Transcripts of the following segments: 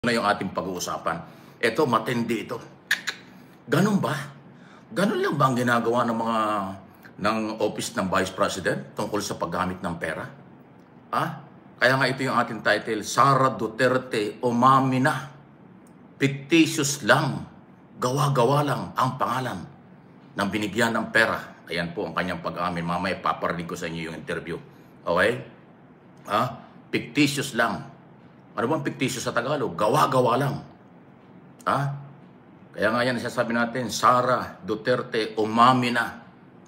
Na yung ating pag-uusapan. Ito, matindi ito. Ganun ba? Ganun lang ba ang ginagawa ng Office ng Vice President tungkol sa paggamit ng pera? Kaya nga ito yung ating title, Sara Duterte umami na. Fictitious lang, gawa-gawa lang ang pangalan ng binigyan ng pera. Ayan po ang kanyang pag-amin. Mamaya paparinig ko sa inyo yung interview. Okay? Fictitious lang. Ano bang fictitious sa Tagalog? Gawa-gawa lang. Kaya nga yan nasasabi natin, Sara Duterte umami na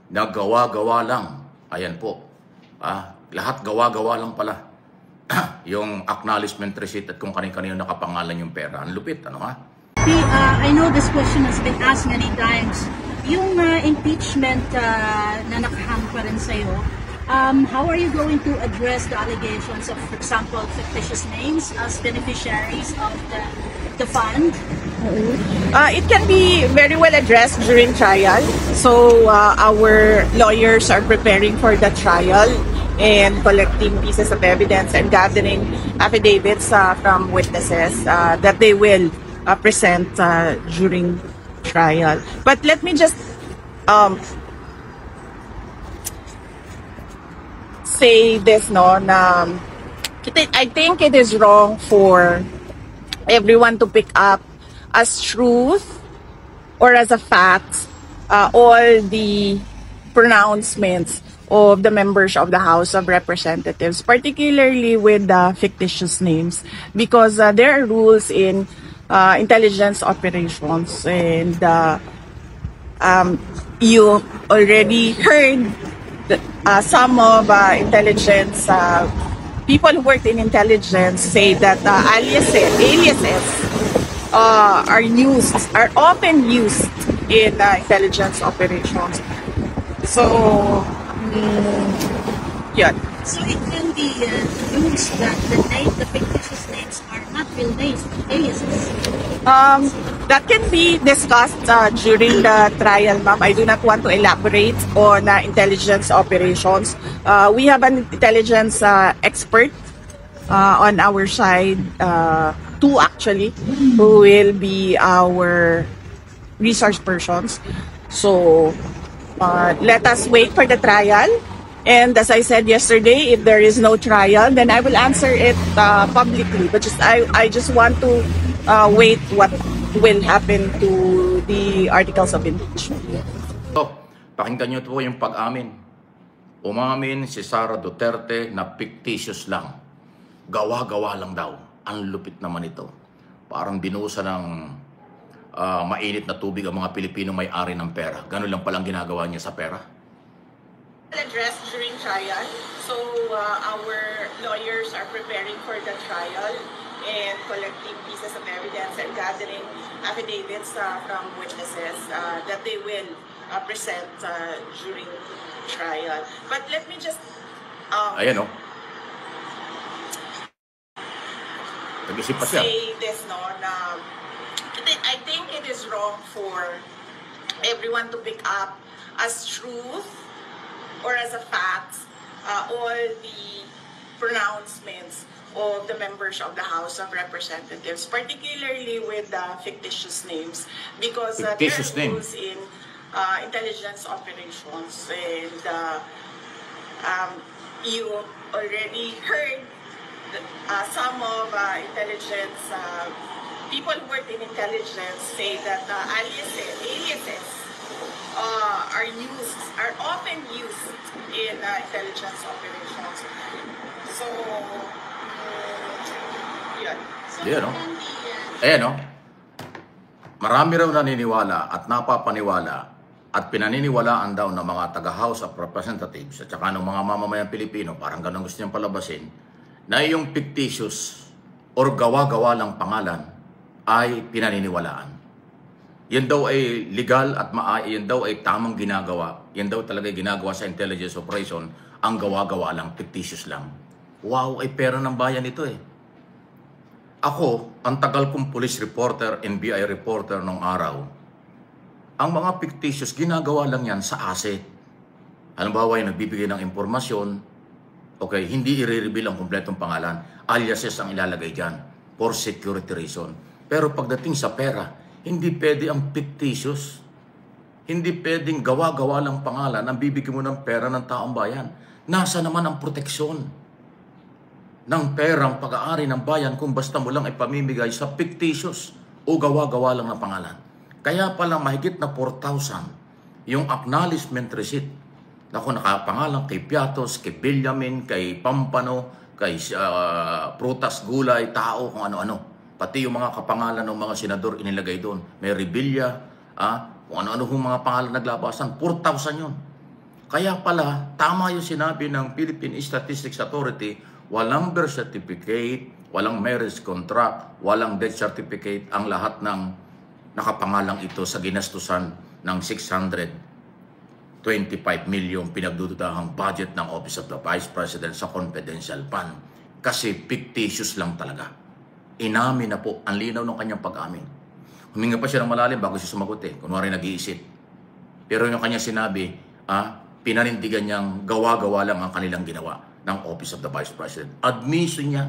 gawa-gawa lang. Ayan po. Lahat gawa-gawa lang pala. Yung acknowledgement receipt at kung kanino nakapangalan yung pera. Ang lupit, ano ha? I know this question has been asked many times. Yung impeachment na nakahang pa rin sa'yo, how are you going to address the allegations of, for example, fictitious names as beneficiaries of the fund? It can be very well addressed during trial. So our lawyers are preparing for the trial and collecting pieces of evidence and gathering affidavits from witnesses that they will present during trial. But let me just say this, I think it is wrong for everyone to pick up as truth or as a fact all the pronouncements of the members of the House of Representatives, particularly with fictitious names, because there are rules in intelligence operations, and you already heard some of intelligence people who work in intelligence say that aliases are often used in intelligence operations. So, yeah. So it can be used that the fictitious names are not real names, aliases. That can be discussed during the trial, ma'am. I do not want to elaborate on intelligence operations. We have an intelligence expert on our side, two actually, who will be our resource persons. So let us wait for the trial. And as I said yesterday, if there is no trial, then I will answer it publicly. But I just want to wait what will happen to the articles of impeachment. So, pakinggan nyo po yung pag-amin. Umamin si Sara Duterte na fictitious lang. Gawa-gawa lang daw. Ang lupit naman ito. Parang binuhusan ng mainit na tubig ang mga Pilipino may-ari ng pera. Ganun lang palang ginagawa niya sa pera. Address during trial. So our lawyers are preparing for the trial and collecting pieces of evidence and gathering affidavits from witnesses that they will present during trial. But let me just Ayan o. Nag-isip pa siya. say this, I think it is wrong for everyone to pick up as truth or as a fact all the pronouncements of the members of the House of Representatives, particularly with fictitious names, because there are rules in intelligence operations, and you already heard some of intelligence people who work in intelligence say that aliases are often used in intelligence operations. So, yeah. Yan o. Ayan o. Marami raw naniniwala at napapaniwala at pinaniniwalaan daw ng mga taga-House of Representatives at saka ng mga mamamayang Pilipino, parang ganun gusto niyang palabasin, na yung fictitious or gawa-gawa lang pangalan ay pinaniniwalaan. Yan daw ay legal at yan daw ay tamang ginagawa. Yan daw talaga ginagawa sa intelligence operation, ang gawa-gawa lang, fictitious lang. Wow, ay pera ng bayan ito eh. Ako, ang tagal kong police reporter, NBI reporter nung araw, ang mga fictitious, ginagawa lang yan sa asset. Halimbawa, yung nagbibigay ng impormasyon, okay, hindi i-reveal ang kumpletong pangalan. Aliases ang ilalagay dyan. for security reason. Pero pagdating sa pera, hindi pwede ang fictitious. Hindi pwedeng gawa-gawa lang pangalan ang bibigyan mo ng pera ng taong bayan. Nasa naman ang proteksyon ng perang pag-aari ng bayan kung basta mo lang ipamimigay sa fictitious o gawa-gawa lang na pangalan. Kaya palang mahigit na 4,000 yung acknowledgement receipt na kung nakapangalan kay Piatos, kay Villamin, kay Pampano, kay Prutas, Gulay, Tao, kung ano-ano. Pati yung mga kapangalan ng mga senador inilagay doon. May Revilla, kung ano-ano yung mga pangalan naglabasan. 4,000 yun. Kaya pala, tama yung sinabi ng Philippine Statistics Authority, walang birth certificate, walang marriage contract, walang death certificate, ang lahat ng nakapangalang ito sa ginastusan ng 625 million pinagdududahang budget ng Office of the Vice President sa confidential fund. Kasi fictitious lang talaga. Inamin na po, ang linaw ng kanyang pag-amin. Huminga pa siya ng malalim bago siya sumagot kunwari nag-iisip. Pero yung kanyang sinabi, pinanindigan niyang gawa-gawa lang ang kanilang ginawa ng Office of the Vice President. Admission niya.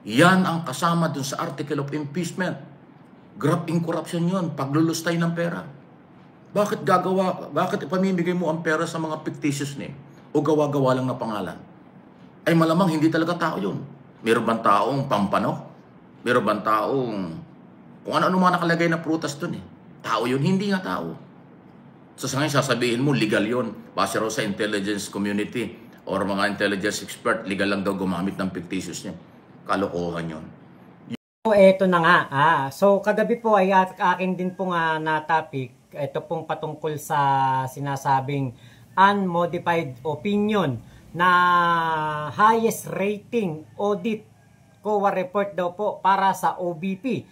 Yan ang kasama dun sa article of impeachment. Grabbing corruption yun, paglulustay ng pera. Bakit ipamimigay mo ang pera sa mga fictitious name o gawa-gawa lang na pangalan? Ay malamang hindi talaga tao yun. Meron bang taong Pampano? Meron bang taong kung ano-ano mga nakalagay na prutas dun Tao yun, hindi nga tao. So sa ngayon sasabihin mo, legal yun. Base raw sa intelligence community or mga intelligence expert, legal lang daw gumamit ng fictitious niya. Kalokohan yun. So, eto na nga. So, kagabi po ay akin din po nga na topic. Ito pong patungkol sa sinasabing unmodified opinion na highest rating audit COA report daw po para sa OBP.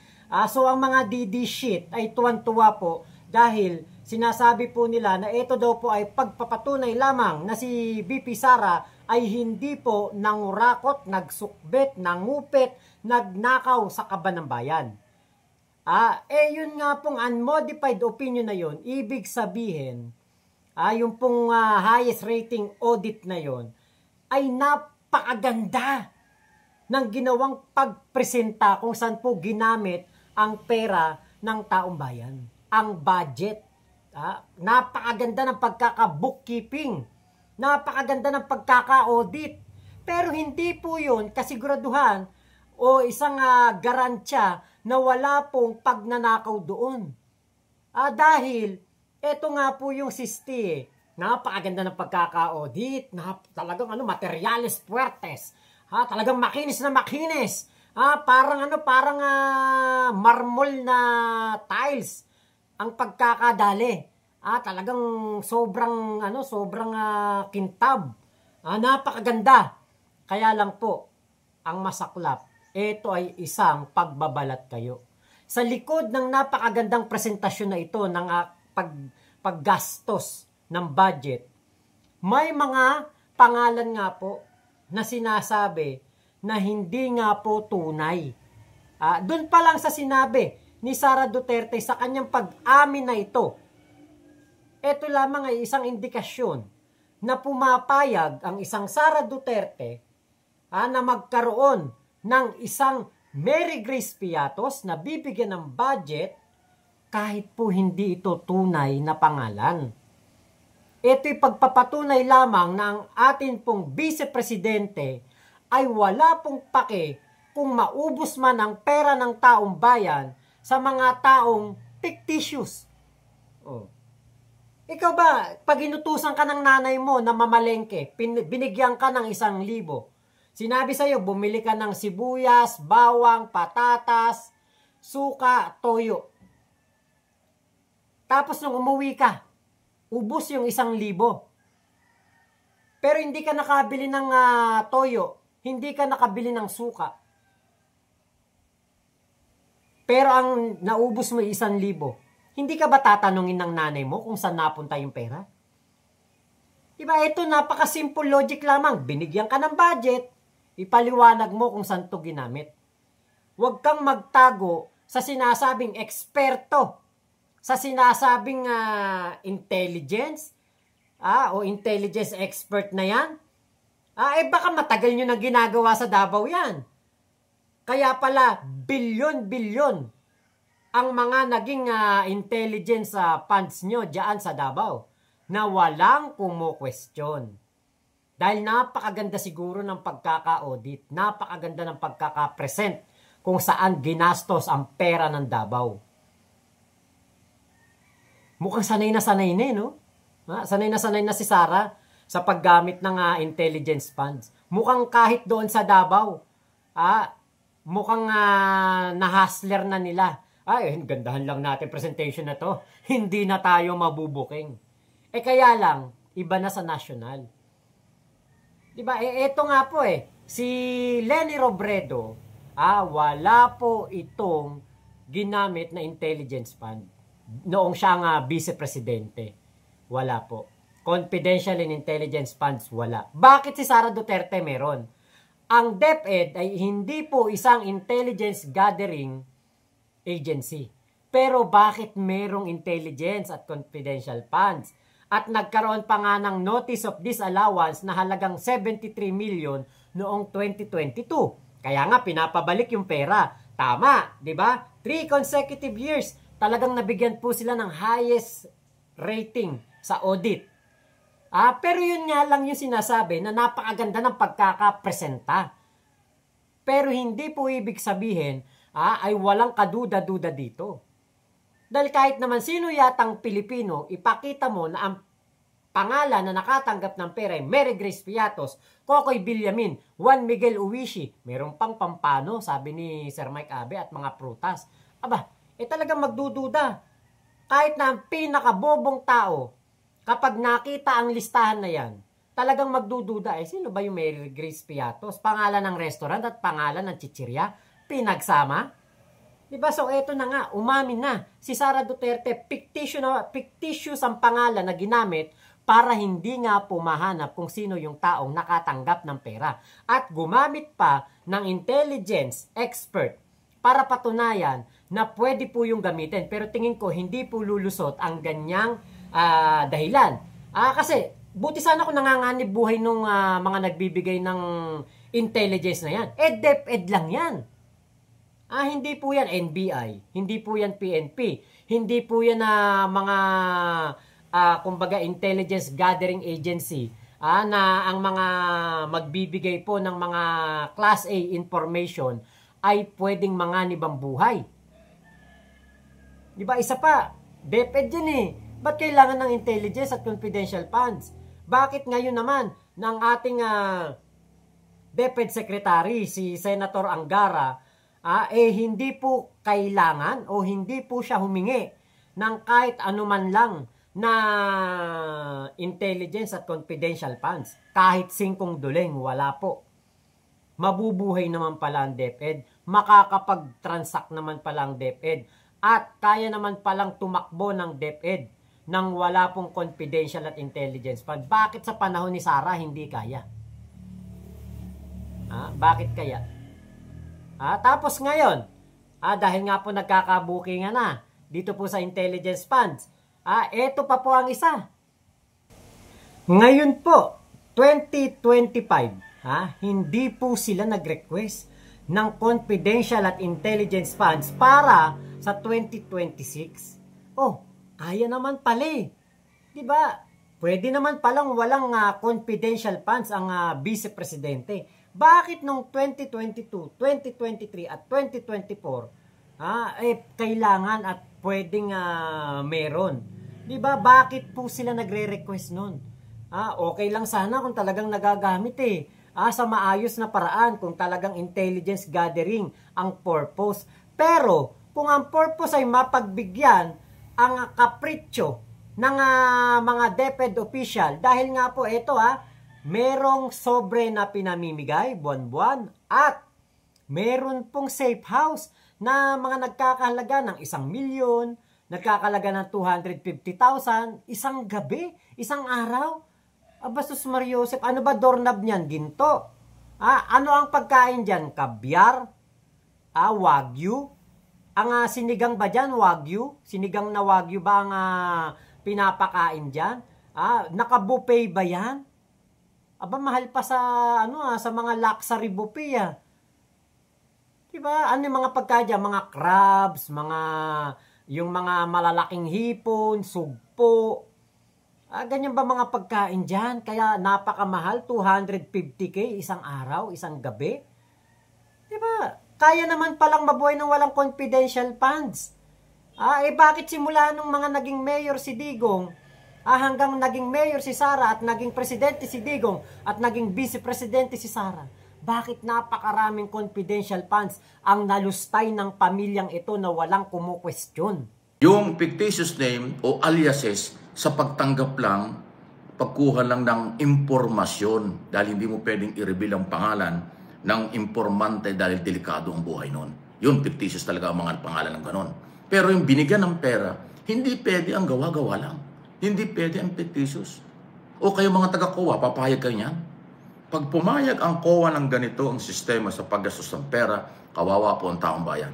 So, ang mga DD sheet ay tuwan-tuwa po dahil sinasabi po nila na ito daw po ay pagpapatunay lamang na si BP Sara ay hindi po nangurakot, nagsukbet, nangupit, nagnakaw sa kaban ng bayan. Yun nga pong unmodified opinion na yun, ibig sabihin, yung pong highest rating audit na yun, ay napakaganda ng ginawang pagpresenta kung saan po ginamit ang pera ng taong bayan, ang budget. Napakaganda ng pagkaka-bookkeeping, napakaganda ng pagkaka-audit, pero hindi po yun kasiguraduhan o isang garansya na wala pong pagnanakaw doon. Dahil, eto nga po yung sisti napakaganda ng pagkaka-audit, talagang materyales puertes, talagang makinis na makinis, parang marmol na tiles ang pagkakadali. Talagang sobrang kintab. Napakaganda. Kaya lang po, ang masaklap, ito ay isang pagbabalat kayo. Sa likod ng napakagandang presentasyon na ito ng paggastos ng budget, may mga pangalan nga po na sinasabi na hindi nga po tunay. Doon pa lang sa sinabi ni Sara Duterte sa kanyang pag-amin na ito, ito lamang ay isang indikasyon na pumapayag ang isang Sara Duterte na magkaroon ng isang Mary Grace Piatos na bibigyan ng budget kahit po hindi ito tunay na pangalan. Ito'y pagpapatunay lamang na ang atin pong Vice Presidente ay wala pong pake kung maubos man ang pera ng taong bayan sa mga taong fictitious. Ikaw ba, pag inutusan ka ng nanay mo na mamalengke, binigyan ka ng 1,000, sinabi sa'yo, bumili ka ng sibuyas, bawang, patatas, suka, toyo. Tapos nung umuwi ka, ubos yung 1,000. Pero hindi ka nakabili ng toyo, hindi ka nakabili ng suka. Pero ang naubos mo 1,000, hindi ka ba tatanungin ng nanay mo kung saan napunta yung pera? Diba, ito napaka-simple logic lamang. Binigyan ka ng budget, ipaliwanag mo kung saan ito ginamit. Huwag kang magtago sa sinasabing eksperto, sa sinasabing intelligence, o intelligence expert na yan. Baka matagal nyo na ginagawa sa Davao yan. Kaya pala, bilyon-bilyon ang mga naging intelligence funds nyo dyan sa Davao na walang kumo-question. Dahil napakaganda siguro ng pagkaka-audit, napakaganda ng pagkaka-present kung saan ginastos ang pera ng Davao. Mukhang sanay na no? Sanay na si Sara sa paggamit ng intelligence funds. Mukhang kahit doon sa Davao, mukhang na-hustler na nila. Gandahan lang natin presentation na to. Hindi na tayo mabubuking. Kaya lang, iba na sa national. Diba? Eto nga po si Leni Robredo, wala po itong ginamit na intelligence fund noong siya vice-presidente. Wala po. Confidential and intelligence funds, wala. Bakit si Sara Duterte meron? Ang DepEd ay hindi po isang intelligence gathering agency. Pero bakit merong intelligence at confidential funds? At nagkaroon pa nga ng notice of disallowance na halagang 73 million noong 2022. Kaya nga pinapabalik yung pera. Tama, di ba? 3 consecutive years, talagang nabigyan po sila ng highest rating sa audit. Pero yun nga lang yung sinasabi na napakaganda ng pagkakapresenta. Pero hindi po ibig sabihin ay walang kaduda-duda dito. Dahil kahit naman sino yatang Pilipino, ipakita mo na ang pangalan na nakatanggap ng pera ay Mary Grace Piatos, Kokoy Villamin, Juan Miguel Uwishi, meron pang Pampano, sabi ni Sir Mike Abe, at mga prutas. Talagang magdududa. Kahit na ang pinakabobong tao, kapag nakita ang listahan na yan, talagang magdududa. Sino ba yung Mary Grace Piatos? Pangalan ng restaurant at pangalan ng chichirya? Pinagsama? Diba? So, eto na nga, umamin na. Si Sara Duterte, fictitious ang pangalan na ginamit para hindi nga pumahanap kung sino yung taong nakatanggap ng pera. At gumamit pa ng intelligence expert para patunayan na pwede po yung gamitin. Pero tingin ko, hindi po lulusot ang ganyang dahilan. Kasi, buti sana kung nanganganib buhay nung mga nagbibigay ng intelligence na yan. DepEd lang yan. Hindi po yan NBI, hindi po yan PNP, hindi po yan mga kumbaga intelligence gathering agency na ang mga magbibigay po ng mga Class A information ay pwedeng manganib ang buhay. Diba? Isa pa, DepEd yan Ba't kailangan ng intelligence at confidential funds? Bakit ngayon naman ng ating DepEd Secretary, si Senator Angara, hindi po kailangan o hindi po siya humingi ng kahit anuman lang na intelligence at confidential funds. Kahit 5 duleng, wala po. Mabubuhay naman pala ang DepEd, makakapag-transact naman pala ang DepEd, at kaya naman palang tumakbo ng DepEd nang wala pong confidential at intelligence fund. Bakit sa panahon ni Sara hindi kaya? Bakit kaya? Tapos ngayon, dahil nga po nagkakabukingan na dito po sa intelligence funds, eto pa po ang isa. Ngayon po, 2025, hindi po sila nag-request ng confidential at intelligence funds para sa 2026. Kaya naman pala Diba? Pwede naman palang walang confidential funds ang vice-presidente. Bakit nung 2022, 2023 at 2024 kailangan at pwedeng meron? Diba? Bakit po sila nagre-request nun? Okay lang sana kung talagang nagagamit sa maayos na paraan, kung talagang intelligence gathering ang purpose. Pero kung ang purpose ay mapagbigyan ang kapritsyo ng mga DepEd official, dahil nga po ito merong sobre na pinamimigay buwan-buwan at meron pong safe house na mga nagkakahalaga ng 1 milyon, nagkakahalaga ng 250,000, isang gabi, isang araw. Sus Mariosep, ano ba doorknob niyan? Ginto. Ano ang pagkain dyan? Kabyar? Wagyu? Ang sinigang ba dyan? Wagyu? Sinigang na wagyu ba ang pinapakain dyan? Naka-buffet ba yan? Mahal pa sa sa mga luxury buffet Diba? Ano yung mga pagkain dyan? Mga crabs, yung mga malalaking hipon, sugpo. Ganyan ba mga pagkain dyan? Kaya napakamahal, 250K isang araw, isang gabi. Diba? Kaya naman palang mabuhay ng walang confidential funds. Bakit simula nung mga naging mayor si Digong, hanggang naging mayor si Sara at naging presidente si Digong at naging vice-presidente si Sara, bakit napakaraming confidential funds ang nalustay ng pamilyang ito na walang kumukwestiyon? Yung fictitious name o aliases sa pagtanggap lang, pagkuha lang ng impormasyon dahil hindi mo pwedeng i-reveal ang pangalan ng informante dahil delikado ang buhay noon. Yun, fictitious talaga ang mga pangalan ng ganon. Pero yung binigyan ng pera, hindi pwede ang gawa-gawa lang. Hindi pwede ang fictitious. O kayo mga taga-COA, papayag kayo niyan? Pag pumayag ang COA ng ganito ang sistema sa paggastos ng pera, kawawa po ang taong bayan.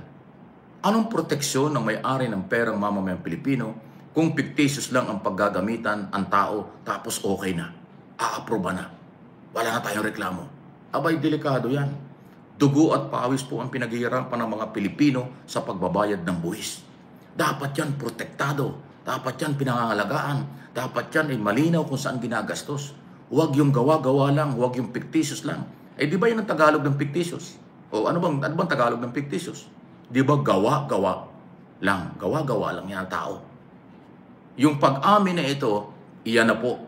Anong proteksyon ng may-ari ng perang mamamayang Pilipino kung fictitious lang ang paggagamitan ang tao tapos okay na, aaproba na, wala na tayong reklamo? Abay, delikado yan. Dugo at pawis po ang pinaghihirapan ng mga Pilipino sa pagbabayad ng buwis. Dapat yan protektado, dapat yan pinangangalagaan, dapat yan ay malinaw kung saan ginagastos. Huwag yung gawa-gawa lang, huwag yung fictitious lang. Di ba yun ang Tagalog ng fictitious? O ano bang Tagalog ng fictitious? Di ba gawa-gawa lang? Gawa-gawa lang yan ang tao. Yung pag-amin na ito, iyan na po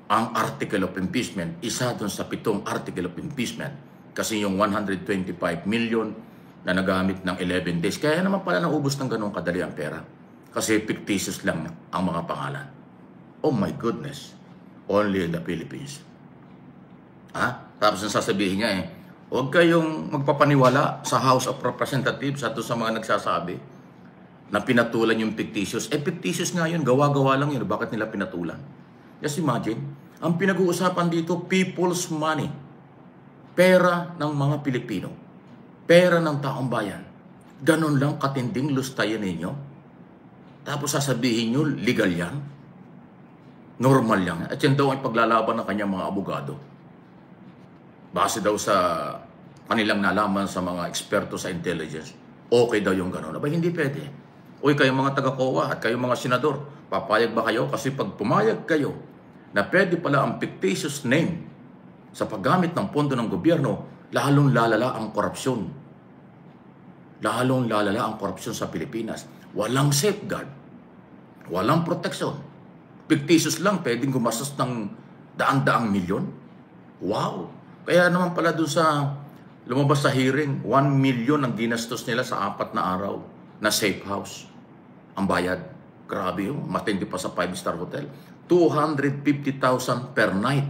ang article of impeachment. Isa dun sa 7 article of impeachment. Kasi yung 125 million na nagamit ng 11 days. Kaya naman pala naubos ng ganun kadali ang pera. Kasi fictitious lang ang mga pangalan. Oh my goodness. Only in the Philippines. Tapos ang sasabihin niya huwag kayong magpapaniwala sa House of Representatives at sa mga nagsasabi na pinatulan yung fictitious. Fictitious nga yun, gawa-gawa lang yun. Bakit nila pinatulan? Just imagine, ang pinag-uusapan dito, people's money. Pera ng mga Pilipino. Pera ng taong bayan. Ganon lang katinding lustayan ninyo. Tapos sasabihin nyo, legal yan. Normal yan. At yan daw ay paglalaban ng kanyang mga abogado. Base daw sa kanilang nalaman sa mga eksperto sa intelligence, okay daw yung gano'n. Aba, hindi pwede. Uy, kayong mga taga-COA at kayong mga senador, papayag ba kayo? Kasi pag pumayag kayo na pwede pala ang fictitious name sa paggamit ng pondo ng gobyerno, lalong lalala ang korupsyon. Lalong lalala ang korupsyon sa Pilipinas. Walang safeguard. Walang proteksyon. Fictitious lang, pwedeng gumastos ng daan-daang milyon. Wow! Kaya naman pala doon sa lumabas sa hearing, 1 million ang ginastos nila sa 4 na araw na safe house. Ang bayad. Grabe yun. Matindi pa sa 5-star hotel. 250,000 per night.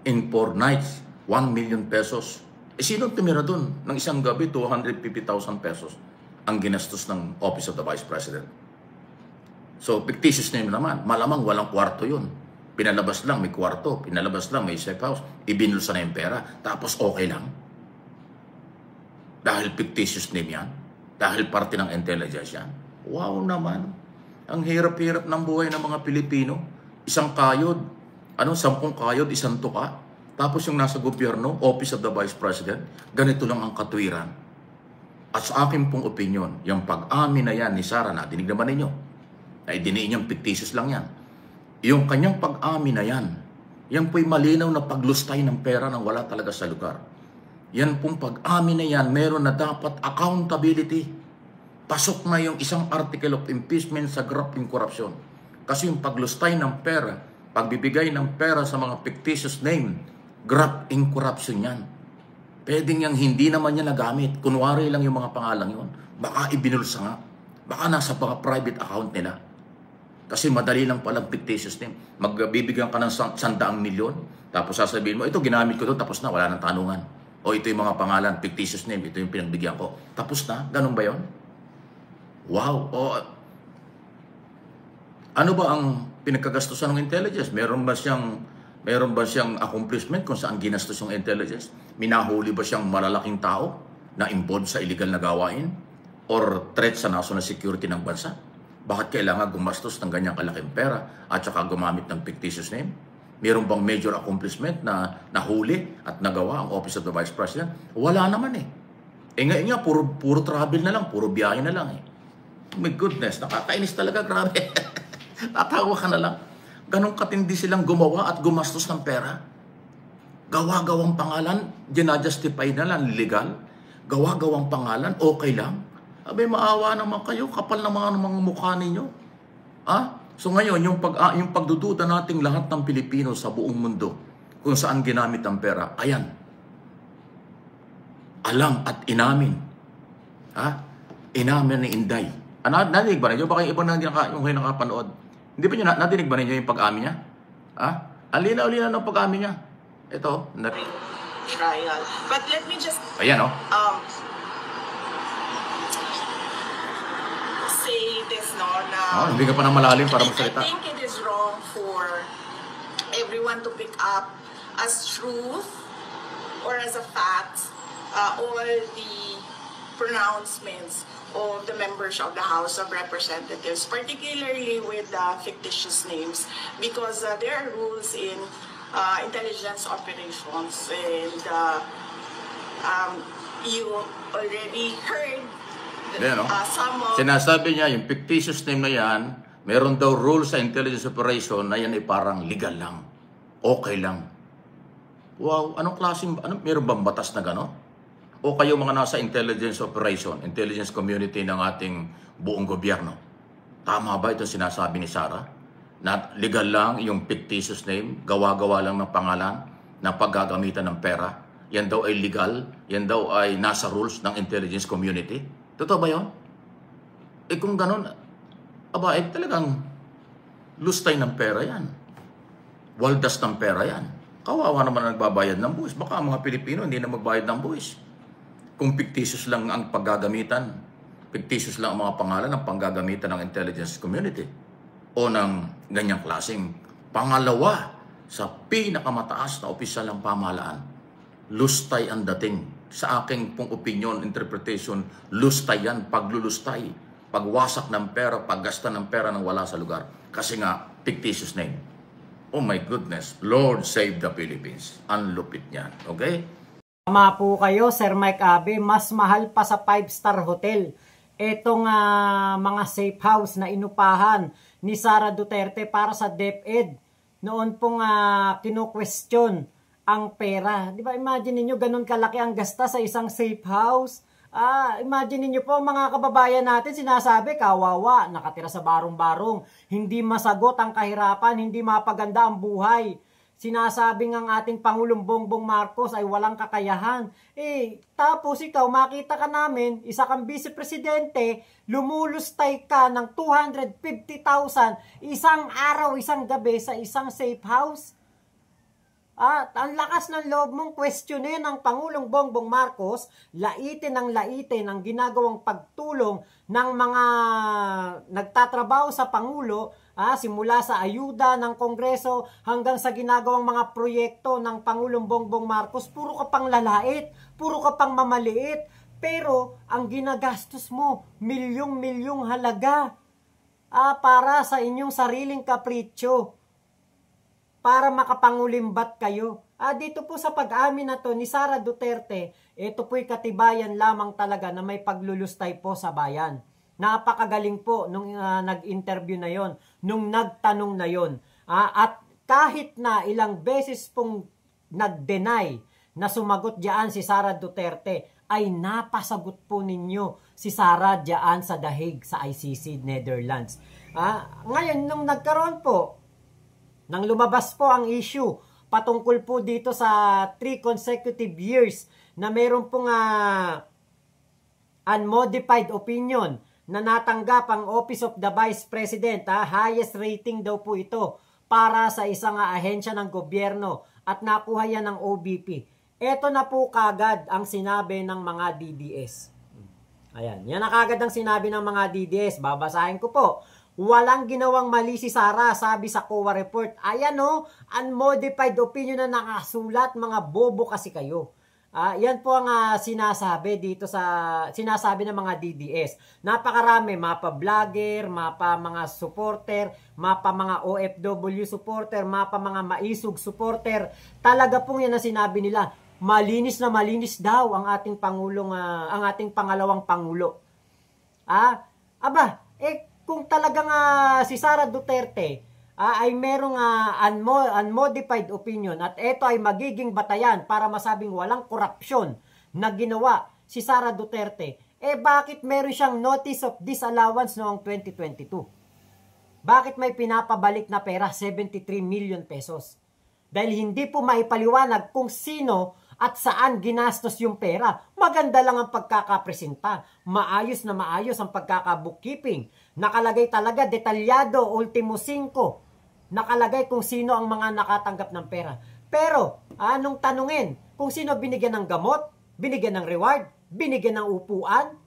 In 4 nights. 1 million pesos. Sino tumira doon? Ng isang gabi, 250,000 pesos ang ginastos ng Office of the Vice President. So, fictitious name naman. Malamang walang kwarto yun. Pinalabas lang, may kwarto. Pinalabas lang, may safe house. Ibinulsa na yung pera. Tapos okay lang. Dahil fictitious name yan. Dahil parte ng intelligence yan. Wow naman. Ang hirap-hirap ng buhay ng mga Pilipino. Isang kayod. 10 kayod, isang tuka. Tapos yung nasa gobyerno, Office of the Vice President, ganito lang ang katwiran. At sa akin pong opinion, yung pag-amin na yan ni Sara, nadinig naman ninyo, na idiniin niyang fictitious lang yan. Yung kanyang pag-amin na yan po'y malinaw na paglustay ng pera nang wala talaga sa lugar. Yan pong pag-amin na yan, meron na dapat accountability. Pasok na yung isang article of impeachment sa graft in corruption. Kasi yung paglustay ng pera, pagbibigay ng pera sa mga fictitious name, graft in corruption yan. Pwedeng yang hindi naman yan nagamit. Kunwari lang yung mga pangalang yun. Baka ibinulsa nga. Baka nasa mga private account nila. Kasi madali lang palang fictitious name. Magbibigyan ka ng 100 milyon, tapos sasabihin mo, ito ginamit ko to, tapos na, wala nang tanungan. O ito yung mga pangalan, fictitious name, ito yung pinagbigyan ko. Tapos na, ganun ba yun? Wow! Ano ba ang pinagkagastusan ng intelligence? Meron ba siyang accomplishment kung saan ginastos yung intelligence? Minahuli ba siyang malalaking tao na involved sa illegal na gawain? Or threat sa national security ng bansa? Bakit kailangan gumastos ng ganyang kalaking pera at saka gumamit ng fictitious name? Meron bang major accomplishment na nahuli at nagawa ang Office of the Vice President? Wala naman eh. ngayon nga, puro travel na lang, puro biyahe na lang eh. My goodness, nakakainis talaga, grabe. Tatawa ka na lang. Ganong katindi silang gumawa at gumastos ng pera. Gawa-gawang pangalan, ginajustify na lang, legal. Gawa-gawang pangalan, okay lang. Abay, maawa naman kayo, kapal na mga mukha ninyo. So ngayon, yung pagdududa nating lahat ng Pilipino sa buong mundo, kung saan ginamit ang pera, ayan. Alam at inamin. Inamin ni Inday. Nadinig ba ninyo? Baka yung ibang yung nakapanood. Hindi ba nyo nadinig ba ninyo yung pag-amin niya? Alina-alina ng pag-amin niya. Ito. Trial. But let me just ayan, oh. say this, no, na hindi ka pa nang malalim para magsalita. I think it is wrong for everyone to pick up as truth or as a fact all the pronouncements of the members of the House of Representatives, particularly with fictitious names, because there are rules in intelligence operations, and you already heard some of... Sinasabi niya, yung fictitious name na yan, meron daw rules sa intelligence operation na yan ay parang legal lang. Okay lang. Wow, anong klaseng, meron bang batas na gano'n? O kayo mga nasa intelligence operation, intelligence community ng ating buong gobyerno. Tama ba itong sinasabi ni Sara? Na legal lang yung fictitious name, gawa-gawa lang ng pangalan, na paggagamitan ng pera. Yan daw ay legal, yan daw ay nasa rules ng intelligence community. Totoo ba yun? Kung ganun, talagang lustay ng pera yan. Waldas ng pera yan. Kawawa naman ang nagbabayad ng buwis. Baka mga Pilipino hindi na magbayad ng buwis. Kung fictitious lang ang paggagamitan, fictitious lang ang mga pangalan ng panggagamitan ng intelligence community o ng ganyang klaseng pangalawa sa pinakamataas na opisyal ng pamahalaan, lustay ang dating. Sa aking pong opinion, interpretation, lustay yan, paglulustay, pagwasak ng pera, paggasta ng pera nang wala sa lugar. Kasi nga, fictitious name. Oh my goodness, Lord save the Philippines. Ang lupit niyan, okay? Tama po kayo, Sir Mike Abe, mas mahal pa sa 5-star hotel etong mga safe house na inupahan ni Sara Duterte para sa DepEd. Noon pong kino-question ang pera. Di ba, imagine niyo ganun kalaki ang gasta sa isang safe house. Imagine niyo po mga kababayan natin, sinasabi kawawa, nakatira sa barong-barong, hindi masagot ang kahirapan, hindi mapaganda ang buhay. Sinasabing ang ating Pangulong Bongbong Marcos ay walang kakayahan. Tapos ikaw, makita ka namin, isa kang vice-presidente, lumulustay ka ng 250,000 isang araw, isang gabi sa isang safe house. Ang lakas ng loob mong questionin ang Pangulong Bongbong Marcos, laitin ang ginagawang pagtulong ng mga nagtatrabaho sa Pangulo, simula sa ayuda ng Kongreso hanggang sa ginagawang mga proyekto ng Pangulong Bongbong Marcos. Puro ka pang lalait, puro ka pang mamaliit, pero ang ginagastos mo, milyong-milyong halaga para sa inyong sariling kapritsyo, para makapangulimbat kayo. Dito po sa pag-amin na to ni Sara Duterte, ito po'y katibayan lamang talaga na may paglulustay po sa bayan. Napakagaling po nung nag-interview na yon, nung nagtanong na yon. At kahit na ilang beses pong nag-deny na sumagot diyan si Sara Duterte, ay napasagot po ninyo si Sara diyan sa The Hague sa ICC Netherlands. Ngayon, nung nagkaroon po, nang lumabas po ang issue patungkol po dito sa 3 consecutive years na meron pong unmodified opinion na natanggap ang Office of the Vice President, highest rating daw po ito para sa isang ahensya ng gobyerno at nakuha yan ng OBP. Ito na po kagad ang sinabi ng mga DDS. Ayan, yan na kagad ang sinabi ng mga DDS. Babasahin ko po. Walang ginawang mali si Sara, sabi sa COA report. Ayan unmodified opinion na nakasulat, mga bobo kasi kayo. Yan po ang sinasabi dito sinasabi ng mga DDS. Napakarami, mapa vlogger, mapa mga supporter, mapa mga OFW supporter, mapa mga maisog supporter. Talaga pong yan na sinabi nila. malinis na malinis daw ang ating ang ating pangalawang pangulo. Kung talagang si Sara Duterte ay merong unmodified opinion at ito ay magiging batayan para masabing walang korupsyon na ginawa si Sara Duterte, bakit meron siyang notice of disallowance noong 2022? Bakit may pinapabalik na pera, 73 million pesos? Dahil hindi po maipaliwanag kung sino at saan ginastos yung pera. Maganda lang ang pagkakapresenta. Maayos na maayos ang pagkakabookkeeping. Nakalagay talaga, detalyado, ultimo 5. Nakalagay kung sino ang mga nakatanggap ng pera. Pero, anong tanungin? Kung sino binigyan ng gamot, binigyan ng reward, binigyan ng upuan,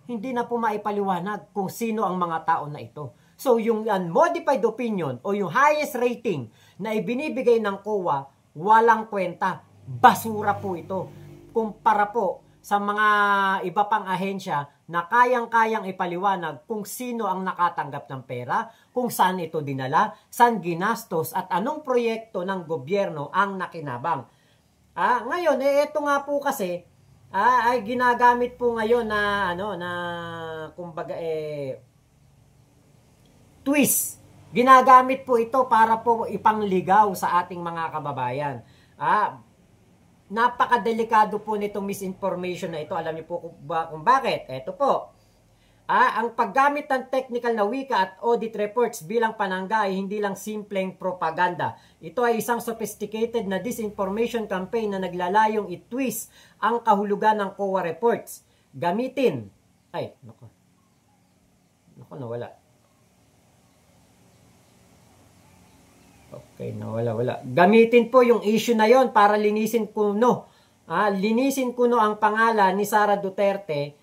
hindi na po maipaliwanag kung sino ang mga tao na ito. So, yung unmodified opinion o yung highest rating na ibinibigay ng COA, walang kwenta. Basura po ito. Kumpara po sa mga iba pang ahensya na kayang-kayang ipaliwanag kung sino ang nakatanggap ng pera, kung saan ito dinala, saan ginastos, at anong proyekto ng gobyerno ang nakinabang. Ngayon, ito nga po kasi, ay ginagamit po ngayon na, kumbaga, twist. Ginagamit po ito para po ipangligaw sa ating mga kababayan. Napakadelikado po nitong misinformation na ito. Alam niyo po kung bakit. Ito po. Ang paggamit ng technical na wika at audit reports bilang panangga ay hindi lang simpleng propaganda. Ito ay isang sophisticated na disinformation campaign na naglalayong i-twist ang kahulugan ng COA reports. Gamitin. Nawala. Okay, nawala. Gamitin po yung issue na yon para linisin kuno. Linisin kuno ang pangalan ni Sara Duterte,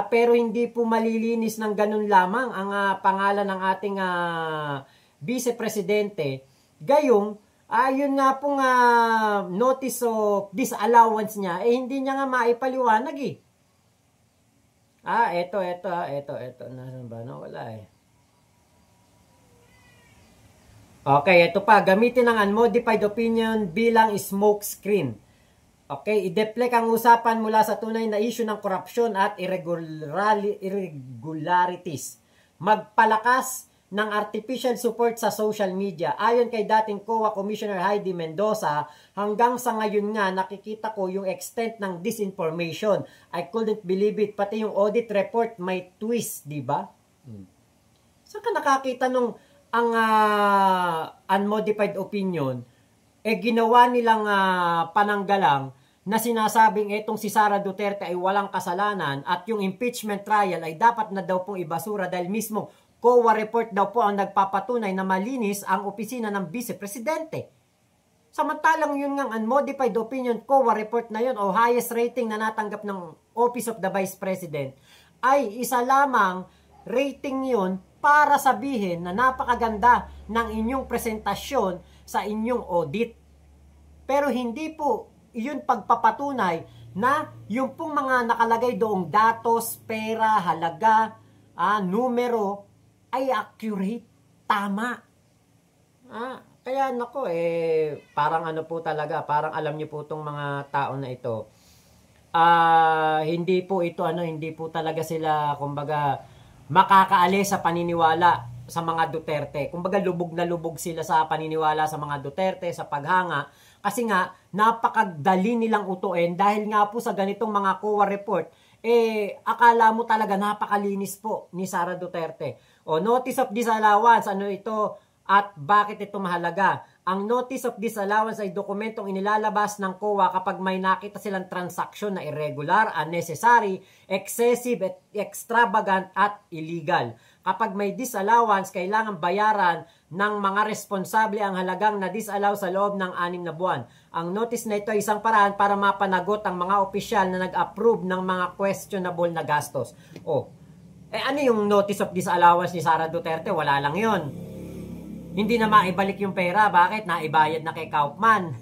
pero hindi po malilinis ng ganun lamang ang pangalan ng ating Vice Presidente. Gayong, yun nga pong notice of disallowance niya, hindi niya nga maipaliwanag eh. Eto. Nasaan ba? Nawala eh. Okay, ito pa. Gamitin ang unmodified opinion bilang smoke screen. Okay, i-deflect ang usapan mula sa tunay na issue ng korupsyon at irregularities. Magpalakas ng artificial support sa social media. Ayon kay dating COA Commissioner Heidi Mendoza, hanggang sa ngayon nga nakikita ko yung extent ng disinformation. I couldn't believe it. Pati yung audit report may twist, di ba? Saan ka nakakita nung ang unmodified opinion, ginawa nilang pananggalang na sinasabing itong si Sara Duterte ay walang kasalanan at yung impeachment trial ay dapat na daw pong ibasura dahil mismo COA report daw po ang nagpapatunay na malinis ang opisina ng Vice Presidente. Samantalang yun ngang unmodified opinion COA report na yun o highest rating na natanggap ng Office of the Vice President ay isa lamang rating yun para sabihin na napakaganda ng inyong presentasyon sa inyong audit. Pero hindi po yun pagpapatunay na yung pong mga nakalagay doong datos, pera, halaga, numero, ay accurate, tama. Kaya nako parang ano po talaga, parang alam niyo po itong mga tao na ito. Hindi po ito hindi po talaga sila kumbaga makakaalis sa paniniwala sa mga Duterte. Kumbaga lubog na lubog sila sa paniniwala sa mga Duterte, sa paghanga. Kasi nga, napakadali nilang utuin dahil nga po sa ganitong mga COA report, akala mo talaga napakalinis po ni Sara Duterte. Notice of disallowance, ano ito at bakit ito mahalaga? Ang notice of disallowance ay dokumentong inilalabas ng COA kapag may nakita silang transaksyon na irregular, unnecessary, excessive, extravagant at illegal. Kapag may disallowance, kailangan bayaran ng mga responsable ang halagang na disallow sa loob ng 6 na buwan. Ang notice na ito ay isang paraan para mapanagot ang mga opisyal na nag-approve ng mga questionable na gastos. Ano yung notice of disallowance ni Sara Duterte? Wala lang yon. Hindi na maibalik yung pera. Bakit? Naibayad na kay Kaufman.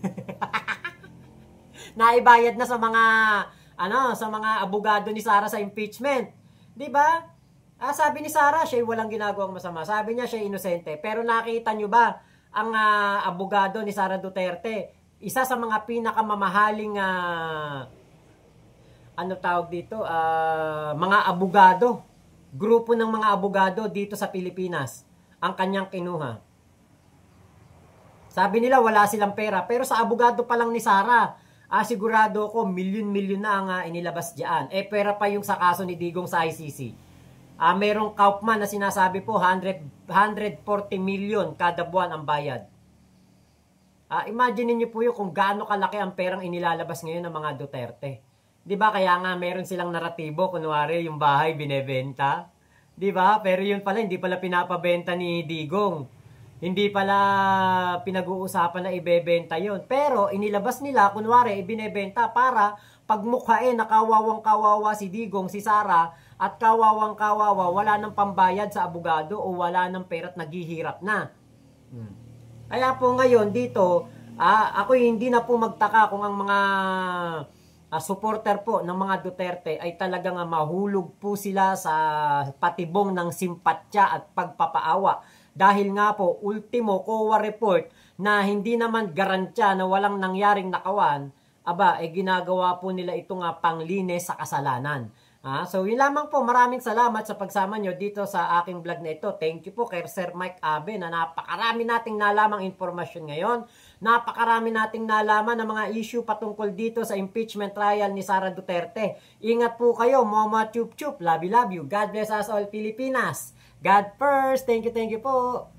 Naibayad na sa mga sa mga abogado ni Sara sa impeachment. 'Di ba? Sabi ni Sara, siya walang ginagawang masama. Sabi niya siya inosente. Pero nakita nyo ba ang abogado ni Sara Duterte? isa sa mga pinakamamahaling ano tawag dito, mga abogado, grupo ng mga abogado dito sa Pilipinas ang kanyang kinuha. Sabi nila wala silang pera, pero sa abogado pa lang ni Sara, sigurado ko milyon-milyon na ang inilabas diyan. Pera pa yung sa kaso ni Digong sa ICC. Merong Kaufman na sinasabi po 140 million kada buwan ang bayad. Imagine niyo po yung kung gaano kalaki ang perang inilalabas ngayon ng mga Duterte. 'Di ba? Kaya nga meron silang naratibo, kunwari yung bahay binebenta. 'Di ba? Pero yun pala hindi pala pinapabenta ni Digong. Hindi pala pinag-uusapan na ibebenta yon. Pero inilabas nila, kunwari ibinebenta para pagmukhain na kawawang-kawawa si Digong, si Sara, at kawawang-kawawa wala ng pambayad sa abogado o wala ng pera't naghihirap na. Kaya po ngayon dito, ako hindi na po magtaka kung ang mga supporter po ng mga Duterte ay talagang mahulog po sila sa patibong ng simpatya at pagpapaawa. Dahil nga po, ultimo COA report na hindi naman garantya na walang nangyaring nakawan, ginagawa po nila itong panglinis sa kasalanan. So yun lamang po, maraming salamat sa pagsama nyo dito sa aking vlog na ito. Thank you po kay Sir Mike Abe na napakarami nating nalamang informasyon ngayon. Napakarami nating nalaman ng mga issue patungkol dito sa impeachment trial ni Sara Duterte. Ingat po kayo, Mama Chup Chup, love you, love you. God bless us all, Pilipinas. God first. Thank you po.